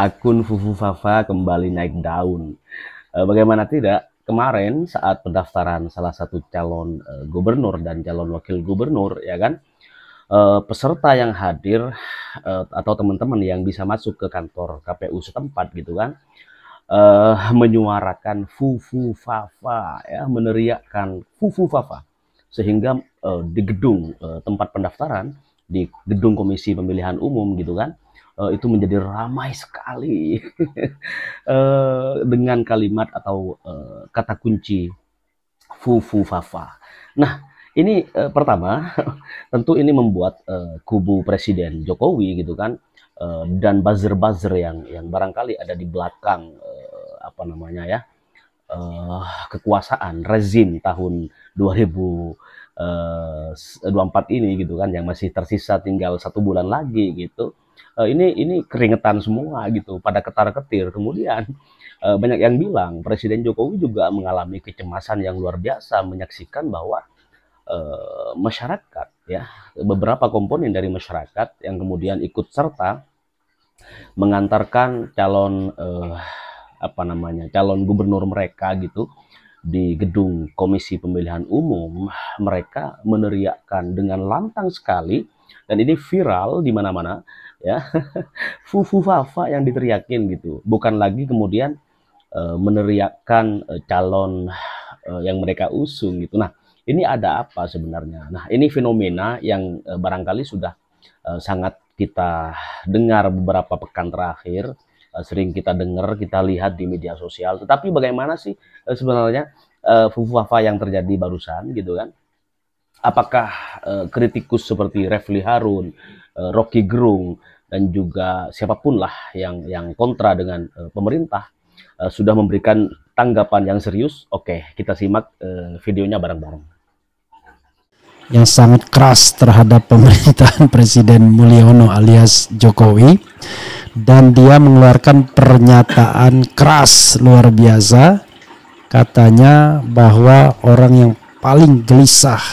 akun Fufu Fafa kembali naik daun. Bagaimana tidak, kemarin saat pendaftaran salah satu calon gubernur dan calon wakil gubernur, ya kan, peserta yang hadir atau teman-teman yang bisa masuk ke kantor KPU setempat gitu kan, menyuarakan Fufu Fafa, ya, meneriakkan Fufu Fafa, sehingga di gedung tempat pendaftaran, di gedung Komisi Pemilihan Umum gitu kan, itu menjadi ramai sekali dengan kalimat atau kata kunci Fufu Fafa. Nah, ini pertama tentu ini membuat kubu Presiden Jokowi gitu kan, dan buzzer-buzzer yang barangkali ada di belakang apa namanya ya, kekuasaan rezim tahun 2024 ini gitu kan, yang masih tersisa tinggal 1 bulan lagi gitu. Ini keringetan semua gitu, pada ketar-ketir. Kemudian banyak yang bilang Presiden Jokowi juga mengalami kecemasan yang luar biasa menyaksikan bahwa masyarakat, ya, beberapa komponen dari masyarakat yang kemudian ikut serta mengantarkan calon calon gubernur mereka gitu di gedung Komisi Pemilihan Umum. Mereka meneriakkan dengan lantang sekali, dan ini viral di mana-mana ya, Fufu Fafa yang diteriakin gitu, bukan lagi kemudian meneriakkan calon yang mereka usung gitu. Nah, ini ada apa sebenarnya? Nah, ini fenomena yang barangkali sudah sangat kita dengar beberapa pekan terakhir, sering kita dengar, kita lihat di media sosial. Tetapi bagaimana sih sebenarnya Fufu Fafa yang terjadi barusan gitu kan? Apakah kritikus seperti Refli Harun, Rocky Gerung, dan juga siapapun lah yang kontra dengan pemerintah sudah memberikan tanggapan yang serius? Oke, kita simak videonya bareng-bareng. Yang sangat keras terhadap pemerintahan Presiden Mulyono alias Jokowi, dan dia mengeluarkan pernyataan keras luar biasa. Katanya bahwa orang yang paling gelisah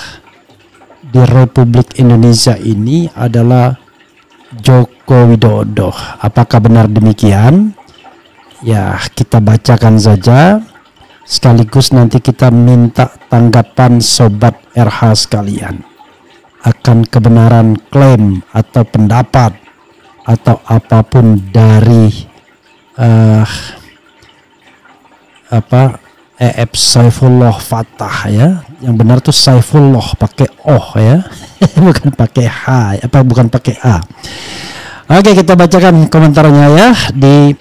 di Republik Indonesia ini adalah Joko Widodo. Apakah benar demikian? Ya, kita bacakan saja, sekaligus nanti kita minta tanggapan sobat RH sekalian akan kebenaran klaim atau pendapat atau apapun dari Saifullah Fatah, ya. Yang benar tuh Saifullah pakai oh ya, bukan pakai H, bukan pakai A. Oke, kita bacakan komentarnya ya.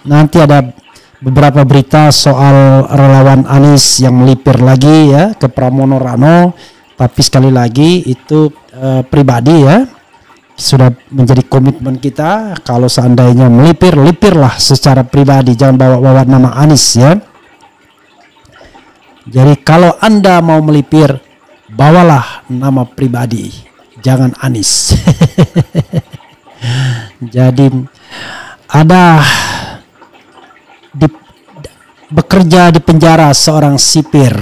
Nanti ada beberapa berita soal relawan Anies yang melipir lagi ya ke Pramono Rano, tapi sekali lagi itu pribadi ya. Sudah menjadi komitmen kita, kalau seandainya melipir, lipirlah secara pribadi, jangan bawa-bawa nama Anies ya. Jadi kalau Anda mau melipir, bawalah nama pribadi, jangan Anies. Jadi ada bekerja di penjara seorang sipir,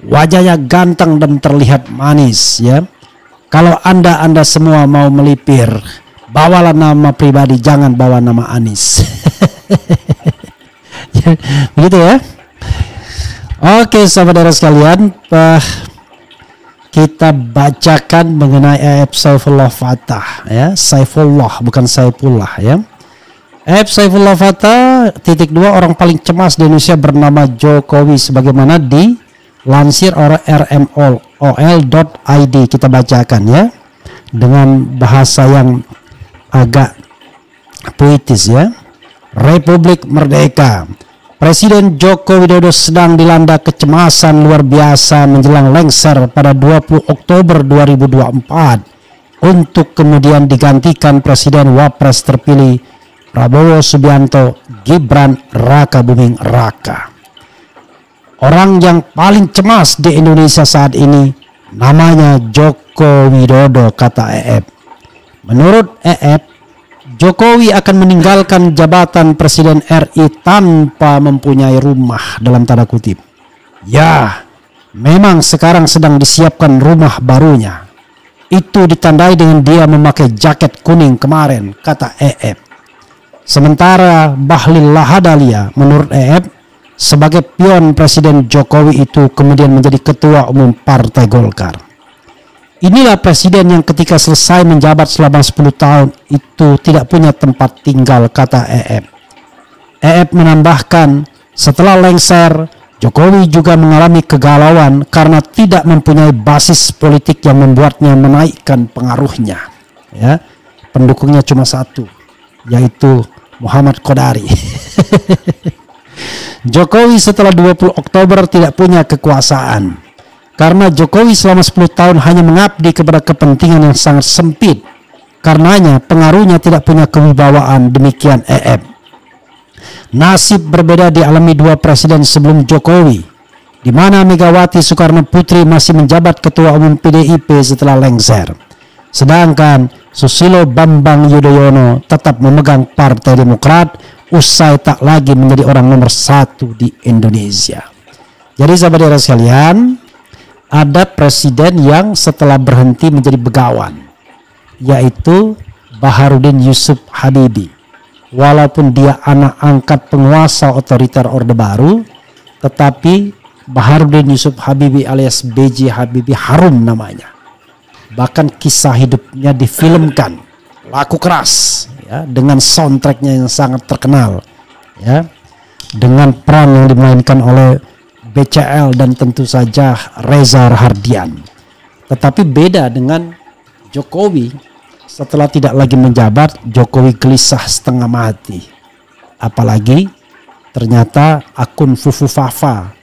wajahnya ganteng dan terlihat manis ya. Kalau anda semua mau melipir, bawalah nama pribadi, jangan bawa nama Anies. Begitu ya. Oke, saudara sekalian, kita bacakan mengenai Saifullah Fatah ya. Saifullah bukan Saifullah ya. Saifullah Fatah _2 orang paling cemas di Indonesia bernama Jokowi, sebagaimana dilansir oleh rmol.id. Kita bacakan ya dengan bahasa yang agak puitis ya. Republik Merdeka. Presiden Joko Widodo sedang dilanda kecemasan luar biasa menjelang lengser pada 20 Oktober 2024 untuk kemudian digantikan Presiden Wapres terpilih Prabowo Subianto Gibran Raka Buming Raka. Orang yang paling cemas di Indonesia saat ini namanya Joko Widodo, kata EF. Menurut EF, Jokowi akan meninggalkan jabatan Presiden RI tanpa mempunyai rumah, dalam tanda kutip. Ya, memang sekarang sedang disiapkan rumah barunya. Itu ditandai dengan dia memakai jaket kuning kemarin, kata EF. Sementara Bahlil Lahadalia menurut EF sebagai pion Presiden Jokowi itu kemudian menjadi ketua umum Partai Golkar. Inilah presiden yang ketika selesai menjabat selama 10 tahun itu tidak punya tempat tinggal, kata EF. EF menambahkan setelah lengser, Jokowi juga mengalami kegalauan karena tidak mempunyai basis politik yang membuatnya menaikkan pengaruhnya. Ya, pendukungnya cuma satu, yaitu Muhammad Qodari. Jokowi setelah 20 Oktober tidak punya kekuasaan karena Jokowi selama 10 tahun hanya mengabdi kepada kepentingan yang sangat sempit. Karenanya pengaruhnya tidak punya kewibawaan, demikian EF. Nasib berbeda dialami dua presiden sebelum Jokowi, di mana Megawati Soekarno Putri masih menjabat ketua umum PDIP setelah lengser. Sedangkan Susilo Bambang Yudhoyono tetap memegang Partai Demokrat usai tak lagi menjadi orang nomor 1 di Indonesia. Jadi sahabat sekalian, ada presiden yang setelah berhenti menjadi begawan, yaitu Baharudin Yusuf Habibie. Walaupun dia anak angkat penguasa otoriter Orde Baru, tetapi Baharudin Yusuf Habibie alias B.J. Habibie harum namanya. Bahkan kisah hidupnya difilmkan, laku keras, ya, dengan soundtracknya yang sangat terkenal, ya, dengan peran yang dimainkan oleh BCL dan tentu saja Reza Rahardian. Tetapi beda dengan Jokowi, setelah tidak lagi menjabat, Jokowi gelisah setengah mati. Apalagi ternyata akun Fufu Fafa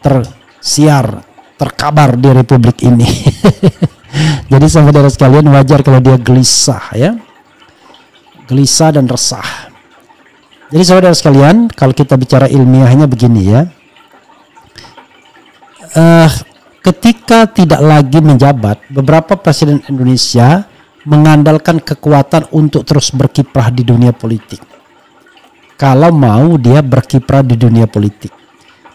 tersiar, terkabar di Republik ini. Jadi saudara sekalian, wajar kalau dia gelisah, ya, gelisah dan resah. Jadi saudara sekalian, kalau kita bicara ilmiahnya begini, ya, ketika tidak lagi menjabat, beberapa presiden Indonesia mengandalkan kekuatan untuk terus berkiprah di dunia politik. Kalau mau dia berkiprah di dunia politik.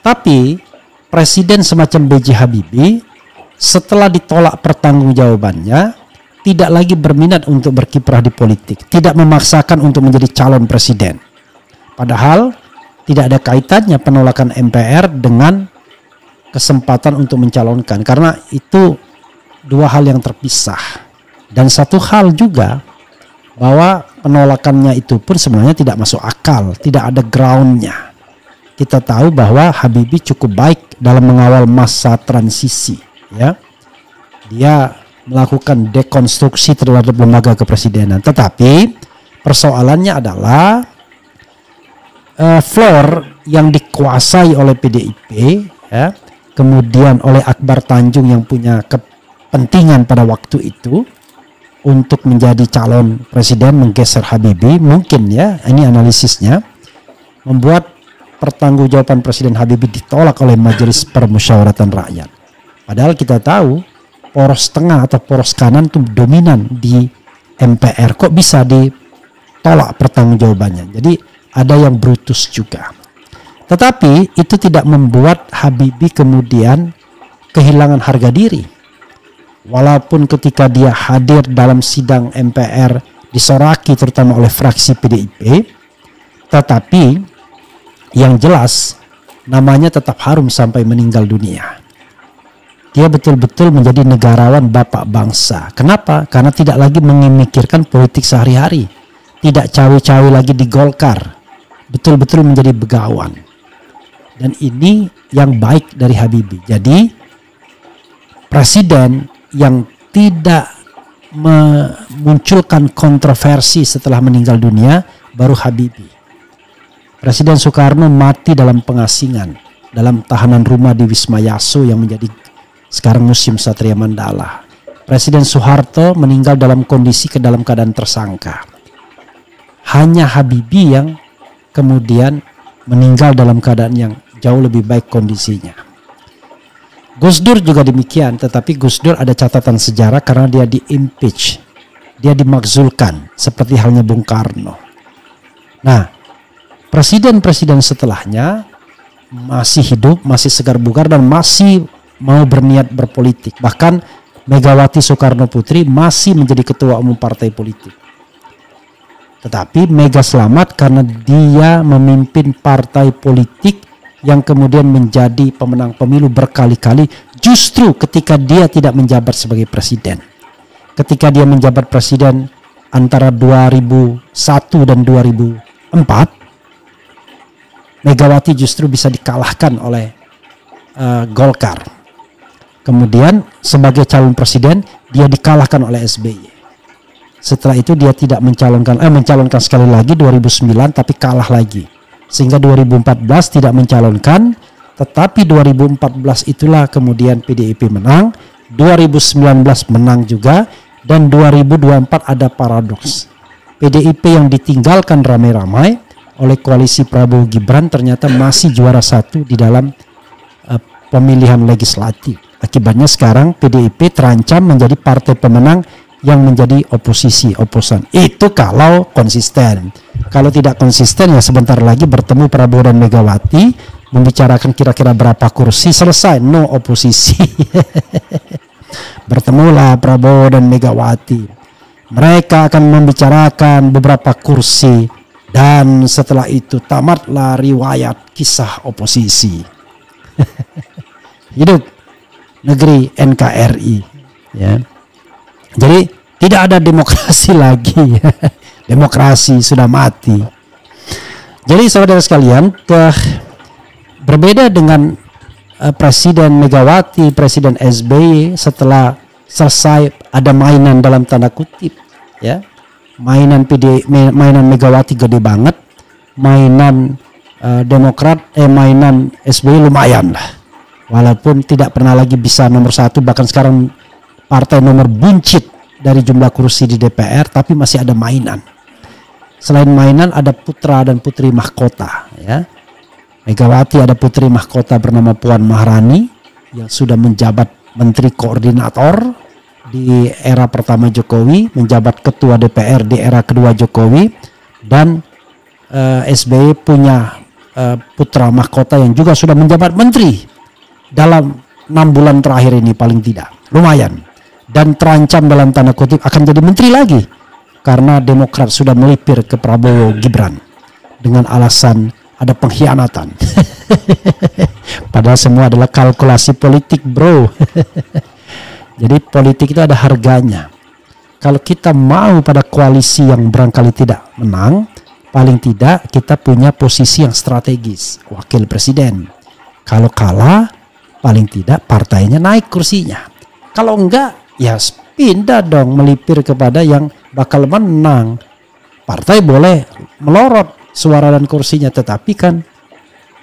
Tapi presiden semacam B.J. Habibie setelah ditolak pertanggungjawabannya tidak lagi berminat untuk berkiprah di politik, tidak memaksakan untuk menjadi calon presiden. Padahal tidak ada kaitannya penolakan MPR dengan kesempatan untuk mencalonkan, karena itu dua hal yang terpisah. Dan satu hal juga, bahwa penolakannya itu pun sebenarnya tidak masuk akal, tidak ada groundnya. Kita tahu bahwa Habibie cukup baik dalam mengawal masa transisi, ya. Dia melakukan dekonstruksi terhadap lembaga kepresidenan. Tetapi persoalannya adalah floor yang dikuasai oleh PDIP, ya, kemudian oleh Akbar Tanjung yang punya kepentingan pada waktu itu untuk menjadi calon presiden menggeser Habibie, mungkin, ya, ini analisisnya, membuat pertanggungjawaban Presiden Habibie ditolak oleh Majelis Permusyawaratan Rakyat. Padahal kita tahu poros tengah atau poros kanan itu dominan di MPR, kok bisa ditolak pertanggungjawabannya. Jadi ada yang brutus juga. Tetapi itu tidak membuat Habibie kemudian kehilangan harga diri. Walaupun ketika dia hadir dalam sidang MPR disoraki terutama oleh fraksi PDIP, tetapi yang jelas namanya tetap harum sampai meninggal dunia. Dia betul-betul menjadi negarawan bapak bangsa. Kenapa? Karena tidak lagi memikirkan politik sehari-hari, tidak cawe-cawe lagi di Golkar, betul-betul menjadi begawan. Dan ini yang baik dari Habibie. Jadi presiden yang tidak memunculkan kontroversi setelah meninggal dunia baru Habibie. Presiden Soekarno mati dalam pengasingan, dalam tahanan rumah di Wisma Yaso yang menjadi sekarang Museum Satria Mandala. Presiden Soeharto meninggal dalam kondisi dalam keadaan tersangka. Hanya Habibie yang kemudian meninggal dalam keadaan yang jauh lebih baik kondisinya. Gus Dur juga demikian, tetapi Gus Dur ada catatan sejarah karena dia di-impeach, dia dimakzulkan seperti halnya Bung Karno. Nah, presiden-presiden setelahnya masih hidup, masih segar bugar dan masih mau berniat berpolitik. Bahkan Megawati Soekarno Putri masih menjadi ketua umum partai politik. Tetapi Mega selamat karena dia memimpin partai politik yang kemudian menjadi pemenang pemilu berkali-kali justru ketika dia tidak menjabat sebagai presiden. Ketika dia menjabat presiden antara 2001 dan 2004, Megawati justru bisa dikalahkan oleh Golkar. Kemudian sebagai calon presiden dia dikalahkan oleh SBY. Setelah itu dia tidak mencalonkan sekali lagi 2009 tapi kalah lagi. Sehingga 2014 tidak mencalonkan, tetapi 2014 itulah kemudian PDIP menang, 2019 menang juga, dan 2024 ada paradoks. PDIP yang ditinggalkan ramai-ramai oleh koalisi Prabowo Gibran ternyata masih juara satu di dalam pemilihan legislatif. Akibatnya sekarang PDIP terancam menjadi partai pemenang yang menjadi oposan. Itu kalau konsisten. Kalau tidak konsisten ya sebentar lagi bertemu Prabowo dan Megawati membicarakan kira-kira berapa kursi, selesai, no oposisi. Bertemulah Prabowo dan Megawati. Mereka akan membicarakan beberapa kursi dan setelah itu tamatlah riwayat kisah oposisi. Hidup negeri NKRI, ya. Jadi tidak ada demokrasi lagi. Demokrasi sudah mati. Jadi saudara sekalian, berbeda dengan Presiden Megawati, Presiden SBY setelah selesai ada mainan dalam tanda kutip, ya. Mainan Megawati gede banget, mainan mainan SBY lumayan lah. Walaupun tidak pernah lagi bisa nomor 1, bahkan sekarang partai nomor buncit dari jumlah kursi di DPR, tapi masih ada mainan. Selain mainan ada putra dan putri mahkota, ya. Megawati ada putri mahkota bernama Puan Maharani yang sudah menjabat menteri koordinator di era pertama Jokowi, menjabat ketua DPR di era kedua Jokowi, dan SBY punya putra mahkota yang juga sudah menjabat menteri dalam 6 bulan terakhir ini paling tidak. Lumayan. Dan terancam dalam tanda kutip akan jadi menteri lagi karena Demokrat sudah melipir ke Prabowo Gibran dengan alasan ada pengkhianatan. Padahal semua adalah kalkulasi politik, bro. Jadi politik itu ada harganya. Kalau kita mau pada koalisi yang barangkali tidak menang, paling tidak kita punya posisi yang strategis, wakil presiden. Kalau kalah, paling tidak partainya naik kursinya. Kalau enggak, ya pindah dong melipir kepada yang bakal menang. Partai boleh melorot suara dan kursinya, tetapi kan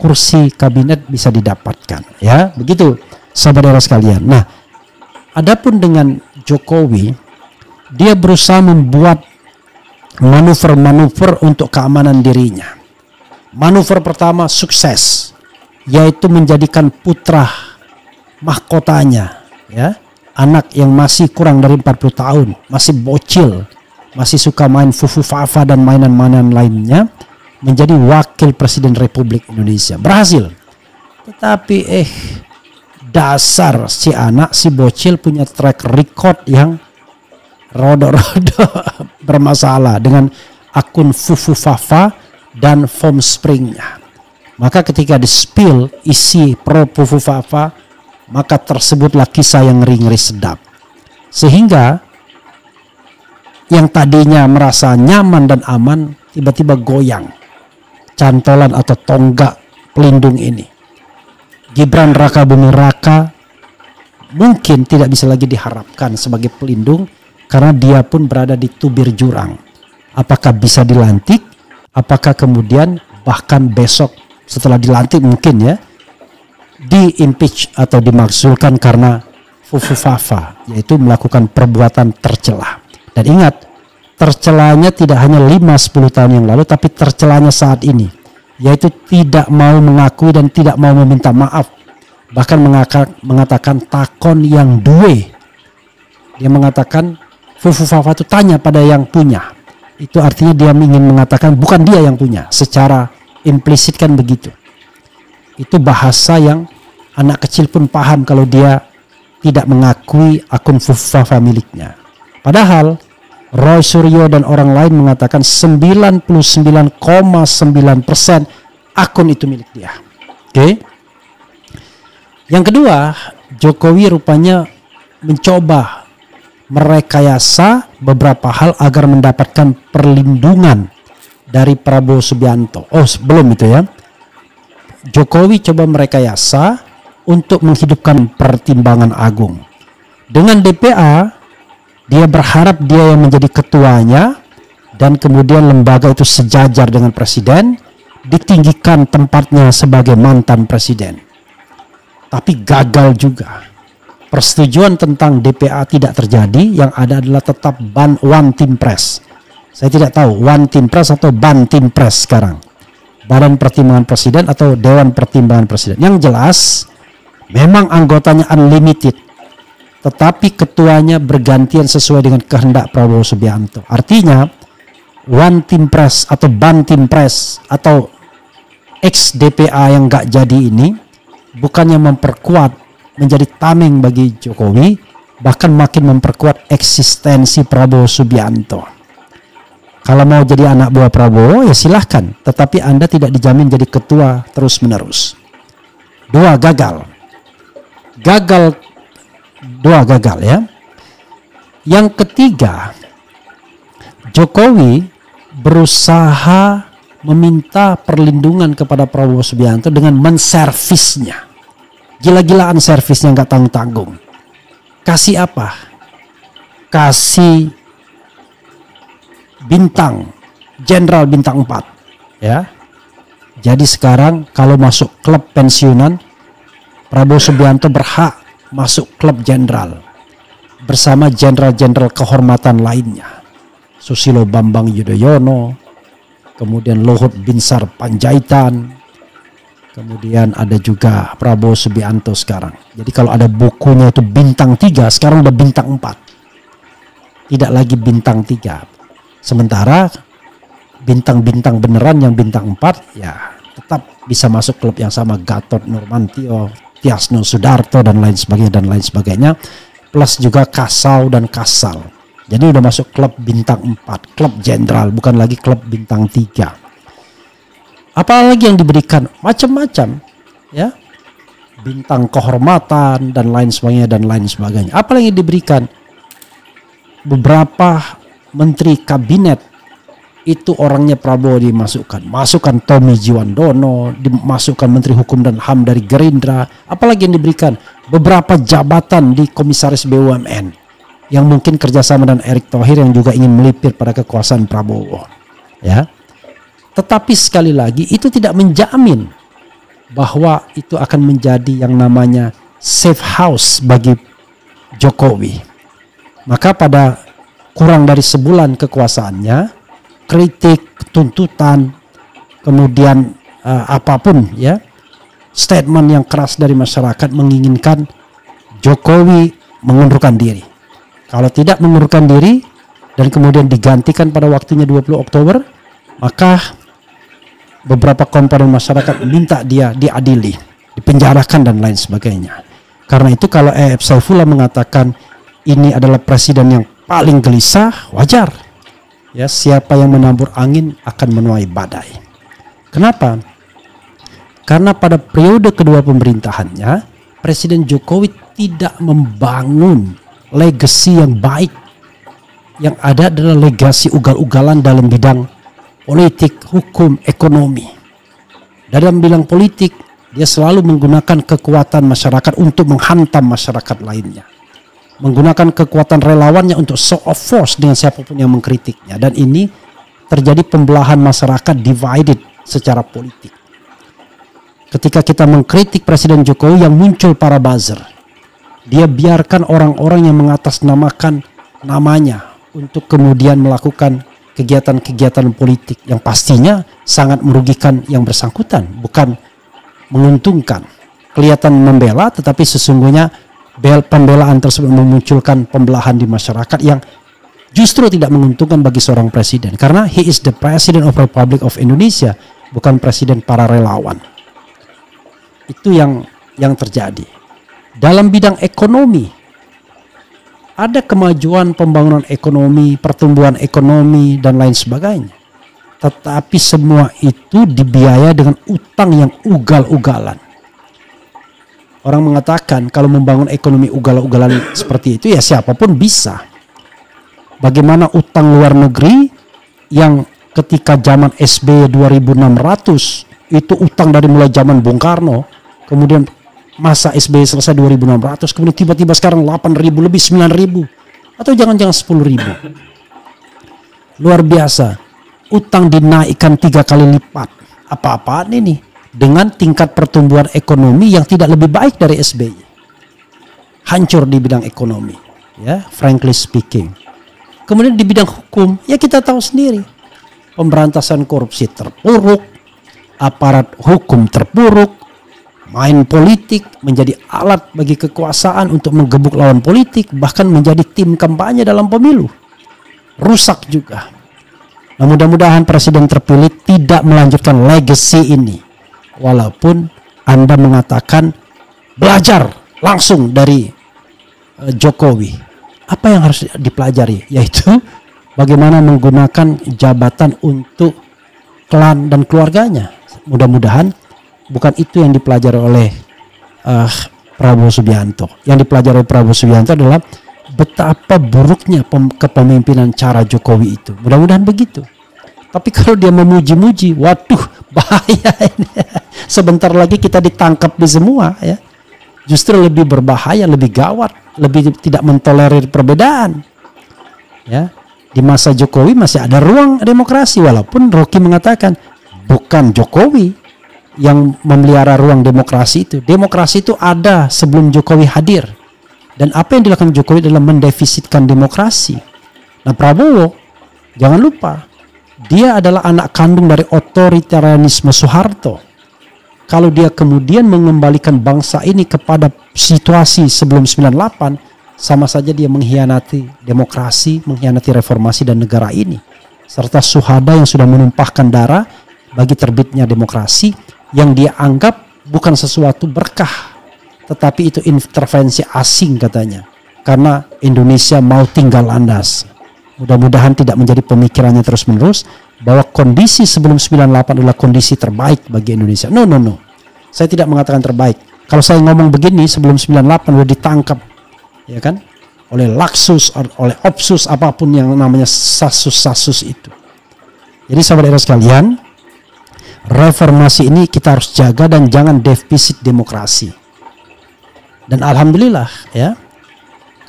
kursi kabinet bisa didapatkan, ya begitu saudara sekalian. Nah, adapun dengan Jokowi, dia berusaha membuat manuver-manuver untuk keamanan dirinya. Manuver pertama sukses, yaitu menjadikan putra mahkotanya, ya, anak yang masih kurang dari 40 tahun, masih bocil, masih suka main fufu-fafa dan mainan-mainan lainnya, menjadi wakil presiden Republik Indonesia. Berhasil. Tetapi dasar si anak, si bocil punya track record yang rodo-rodo bermasalah dengan akun fufu-fafa dan foam springnya. Maka ketika di-spill isi pro fufu-fafa, maka tersebutlah kisah yang ngeri-ngeri sedap. Sehingga yang tadinya merasa nyaman dan aman tiba-tiba goyang. Cantolan atau tonggak pelindung ini. Gibran Raka Buming Raka mungkin tidak bisa lagi diharapkan sebagai pelindung karena dia pun berada di tubir jurang. Apakah bisa dilantik? Apakah kemudian bahkan besok setelah dilantik mungkin ya di-impeach atau dimakzulkan karena fufu-fafa, yaitu melakukan perbuatan tercela. Dan ingat, tercelanya tidak hanya 5-10 tahun yang lalu, tapi tercelanya saat ini, yaitu tidak mau mengakui dan tidak mau meminta maaf. Bahkan mengatakan takon yang duwe. Dia mengatakan fufu-fafa itu tanya pada yang punya. Itu artinya dia ingin mengatakan bukan dia yang punya. Secara implisit kan begitu. Itu bahasa yang anak kecil pun paham kalau dia tidak mengakui akun fufu-fafa miliknya. Padahal Roy Suryo dan orang lain mengatakan 99,9% akun itu milik dia. Oke. Yang kedua, Jokowi rupanya mencoba merekayasa beberapa hal agar mendapatkan perlindungan dari Prabowo Subianto. Oh, sebelum itu ya. Jokowi coba merekayasa untuk menghidupkan Pertimbangan Agung. Dengan DPA, dia berharap dia yang menjadi ketuanya dan kemudian lembaga itu sejajar dengan presiden, ditinggikan tempatnya sebagai mantan presiden. Tapi gagal juga. Persetujuan tentang DPA tidak terjadi, yang ada adalah tetap One Team Press. Saya tidak tahu One Team Press atau Ban Team Press sekarang. Badan Pertimbangan Presiden atau Dewan Pertimbangan Presiden. Yang jelas memang anggotanya unlimited, tetapi ketuanya bergantian sesuai dengan kehendak Prabowo Subianto. Artinya One Team Press atau Ban Team Press atau ex DPA yang gak jadi ini bukannya memperkuat, menjadi tameng bagi Jokowi, bahkan makin memperkuat eksistensi Prabowo Subianto. Kalau mau jadi anak buah Prabowo ya silahkan, tetapi Anda tidak dijamin jadi ketua terus menerus. Dua gagal ya. Yang ketiga, Jokowi berusaha meminta perlindungan kepada Prabowo Subianto dengan menservisnya. Gila-gilaan servisnya, nggak tanggung-tanggung. Kasih apa? Kasih bintang, Jenderal bintang 4 ya. Jadi sekarang kalau masuk klub pensiunan, Prabowo Subianto berhak masuk klub jenderal bersama jenderal-jenderal kehormatan lainnya. Susilo Bambang Yudhoyono, kemudian Luhut Binsar Panjaitan, kemudian ada juga Prabowo Subianto sekarang. Jadi kalau ada bukunya itu bintang 3, sekarang udah bintang 4. Tidak lagi bintang 3. Sementara bintang-bintang beneran yang bintang 4 ya tetap bisa masuk klub yang sama, Gatot Nurmantio, Tiasno Sudarto dan lain sebagainya, plus juga Kasau dan Kasal. Jadi udah masuk klub bintang 4, klub jenderal, bukan lagi klub bintang 3. Apalagi yang diberikan macam-macam ya, bintang kehormatan dan lain sebagainya. Apalagi yang diberikan, beberapa menteri kabinet itu orangnya Prabowo masukkan Tommy Jiwandono, dimasukkan Menteri Hukum dan HAM dari Gerindra. Apalagi yang diberikan beberapa jabatan di Komisaris BUMN yang mungkin kerjasama dengan Erick Thohir yang juga ingin melipir pada kekuasaan Prabowo ya. Tetapi sekali lagi itu tidak menjamin bahwa itu akan menjadi yang namanya safe house bagi Jokowi. Maka pada kurang dari sebulan kekuasaannya, kritik, tuntutan, kemudian apapun ya, statement yang keras dari masyarakat menginginkan Jokowi mengundurkan diri. Kalau tidak mengundurkan diri dan kemudian digantikan pada waktunya 20 Oktober, maka beberapa komponen masyarakat minta dia diadili, dipenjarakan dan lain sebagainya. Karena itu kalau Saifullah mengatakan ini adalah presiden yang paling gelisah, wajar. Ya, siapa yang menabur angin akan menuai badai. Kenapa? Karena pada periode kedua pemerintahannya, Presiden Jokowi tidak membangun legasi yang baik. Yang ada adalah legasi ugal-ugalan dalam bidang politik, hukum, ekonomi. Dalam bidang politik, dia selalu menggunakan kekuatan masyarakat untuk menghantam masyarakat lainnya. Menggunakan kekuatan relawannya untuk show of force dengan siapapun yang mengkritiknya. Dan ini terjadi pembelahan masyarakat divided secara politik. Ketika kita mengkritik Presiden Jokowi yang muncul para buzzer, dia biarkan orang-orang yang mengatasnamakan namanya untuk kemudian melakukan kegiatan-kegiatan politik yang pastinya sangat merugikan yang bersangkutan, bukan menguntungkan. Kelihatan membela, tetapi sesungguhnya pembelaan tersebut memunculkan pembelahan di masyarakat yang justru tidak menguntungkan bagi seorang presiden, karena he is the President of Republic of Indonesia, bukan presiden para relawan. Itu yang terjadi. Dalam bidang ekonomi, ada kemajuan pembangunan ekonomi, pertumbuhan ekonomi, dan lain sebagainya. Tetapi semua itu dibiayai dengan utang yang ugal-ugalan. Orang mengatakan kalau membangun ekonomi ugal-ugalan seperti itu ya siapapun bisa. Bagaimana utang luar negeri yang ketika zaman SBY 2.600 itu utang dari mulai zaman Bung Karno, kemudian masa SBY selesai 2.600, kemudian tiba-tiba sekarang 8.000 lebih 9.000 atau jangan-jangan 10.000. Luar biasa. Utang dinaikkan 3 kali lipat. Apa-apaan ini? Dengan tingkat pertumbuhan ekonomi yang tidak lebih baik dari SBY. Hancur di bidang ekonomi, ya, frankly speaking. Kemudian di bidang hukum, ya kita tahu sendiri. Pemberantasan korupsi terpuruk, aparat hukum terpuruk, main politik menjadi alat bagi kekuasaan untuk menggebuk lawan politik, bahkan menjadi tim kampanye dalam pemilu. Rusak juga. Nah, mudah-mudahan presiden terpilih tidak melanjutkan legacy ini. Walaupun Anda mengatakan belajar langsung dari Jokowi. Apa yang harus dipelajari? Yaitu bagaimana menggunakan jabatan untuk klan dan keluarganya. Mudah-mudahan bukan itu yang dipelajari oleh Prabowo Subianto. Yang dipelajari oleh Prabowo Subianto adalah betapa buruknya kepemimpinan cara Jokowi itu. Mudah-mudahan begitu. Tapi kalau dia memuji-muji, waduh, bahaya ini. Sebentar lagi kita ditangkap di semua, ya. Justru lebih berbahaya, lebih gawat, lebih tidak mentolerir perbedaan. Ya, di masa Jokowi masih ada ruang demokrasi, walaupun Rocky mengatakan bukan Jokowi yang memelihara ruang demokrasi itu. Demokrasi itu ada sebelum Jokowi hadir. Dan apa yang dilakukan Jokowi adalah mendefisitkan demokrasi. Nah, Prabowo, jangan lupa, dia adalah anak kandung dari otoritarianisme Soeharto. Kalau dia kemudian mengembalikan bangsa ini kepada situasi sebelum 98, sama saja dia mengkhianati demokrasi, mengkhianati reformasi dan negara ini. Serta syuhada yang sudah menumpahkan darah bagi terbitnya demokrasi yang dia anggap bukan sesuatu berkah, tetapi itu intervensi asing katanya. Karena Indonesia mau tinggal landas. Mudah-mudahan tidak menjadi pemikirannya terus-menerus bahwa kondisi sebelum 98 adalah kondisi terbaik bagi Indonesia. No. Saya tidak mengatakan terbaik. Kalau saya ngomong begini sebelum 98 udah ditangkap, ya kan? Oleh Laksus, oleh Opsus, apapun yang namanya sasus-sasus itu. Jadi sahabat sekalian, reformasi ini kita harus jaga dan jangan defisit demokrasi. Dan alhamdulillah, ya.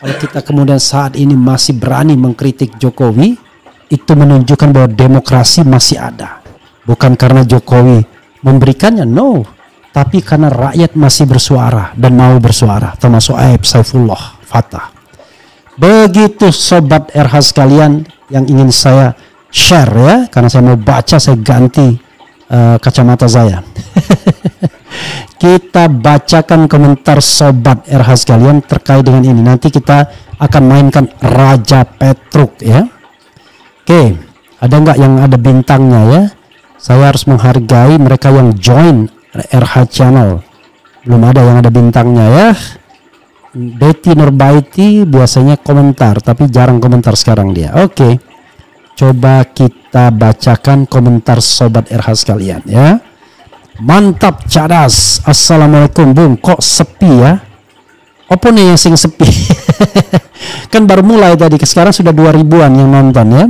Kalau kita kemudian saat ini masih berani mengkritik Jokowi, itu menunjukkan bahwa demokrasi masih ada. Bukan karena Jokowi memberikannya, no. Tapi karena rakyat masih bersuara dan mau bersuara. Termasuk Aib Saifullah Fatah. Begitu sobat RH sekalian yang ingin saya share, ya. Karena saya mau baca, saya ganti kacamata saya. Kita bacakan komentar sobat RH sekalian terkait dengan ini. Nanti kita akan mainkan Raja Petruk, ya. Oke, ada nggak yang ada bintangnya, ya? Saya harus menghargai mereka yang join RH channel. Belum ada yang ada bintangnya, ya. Betty Nurbaiti biasanya komentar, tapi jarang komentar sekarang dia. Oke, coba kita bacakan komentar sobat RH sekalian, ya. Mantap cadas. Assalamualaikum Bung. Kok sepi, ya? Apa nih yang sing sepi? Kan baru mulai tadi. Sekarang sudah 2000-an yang nonton, ya.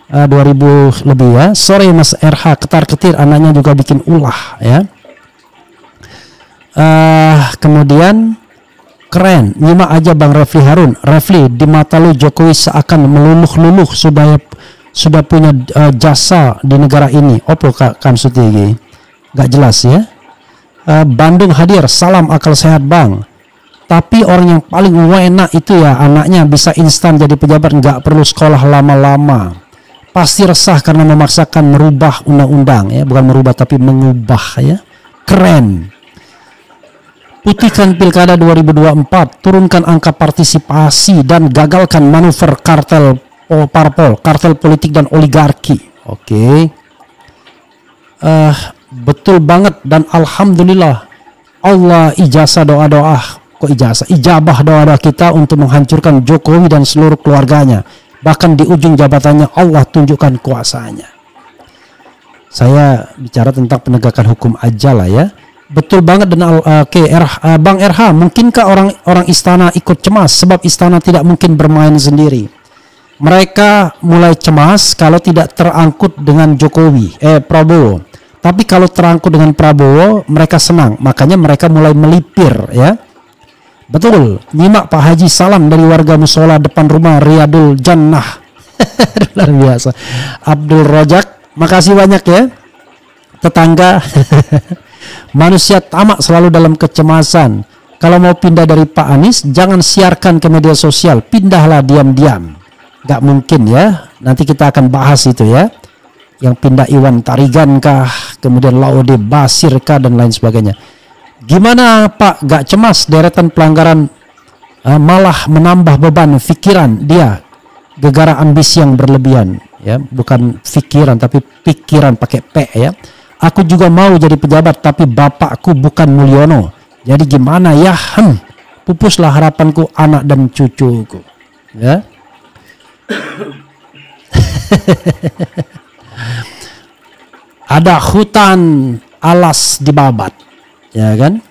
2000 lebih, ya. Sore Mas RH, ketar-ketir anaknya juga bikin ulah, ya. Kemudian keren. Nyimak aja Bang Refli Harun. Refli, di mata lu Jokowi seakan meluluh-luluh sudah punya jasa di negara ini. Opo Kak Kamsutigi? Gak jelas, ya. Bandung hadir, salam akal sehat Bang. Tapi orang yang paling enak itu ya anaknya bisa instan jadi pejabat, nggak perlu sekolah lama-lama. Pasti resah karena memaksakan merubah undang-undang, ya, bukan merubah tapi mengubah, ya. Keren. Putihkan pilkada 2024, turunkan angka partisipasi dan gagalkan manuver kartel parpol, kartel politik dan oligarki. Oke. Betul banget dan alhamdulillah Allah ijazah doa-doa kok ijabah doa-doa kita untuk menghancurkan Jokowi dan seluruh keluarganya. Bahkan di ujung jabatannya Allah tunjukkan kuasanya. Saya bicara tentang penegakan hukum aja lah ya. Betul banget. Dan Bang RH, mungkinkah orang istana ikut cemas sebab istana tidak mungkin bermain sendiri? Mereka mulai cemas kalau tidak terangkut dengan Prabowo. Tapi kalau terangkut dengan Prabowo, mereka senang. Makanya mereka mulai melipir ya. Betul. Nyimak Pak Haji salam dari warga musola depan rumah Riyadul Jannah. Luar biasa. Abdul Rojak, makasih banyak ya. Tetangga. Manusia tamak selalu dalam kecemasan. Kalau mau pindah dari Pak Anies, jangan siarkan ke media sosial. Pindahlah diam-diam. Gak mungkin ya. Nanti kita akan bahas itu ya. Yang pindah Iwan Tarigan kah, kemudian Laude Basir kah, dan lain sebagainya. Gimana Pak, gak cemas deretan pelanggaran malah menambah beban pikiran dia, gegara ambisi yang berlebihan ya, bukan pikiran tapi pikiran pakai P ya. Aku juga mau jadi pejabat tapi bapakku bukan Mulyono, jadi gimana ya, pupuslah harapanku anak dan cucuku ya. Ada hutan alas dibabat ya kan.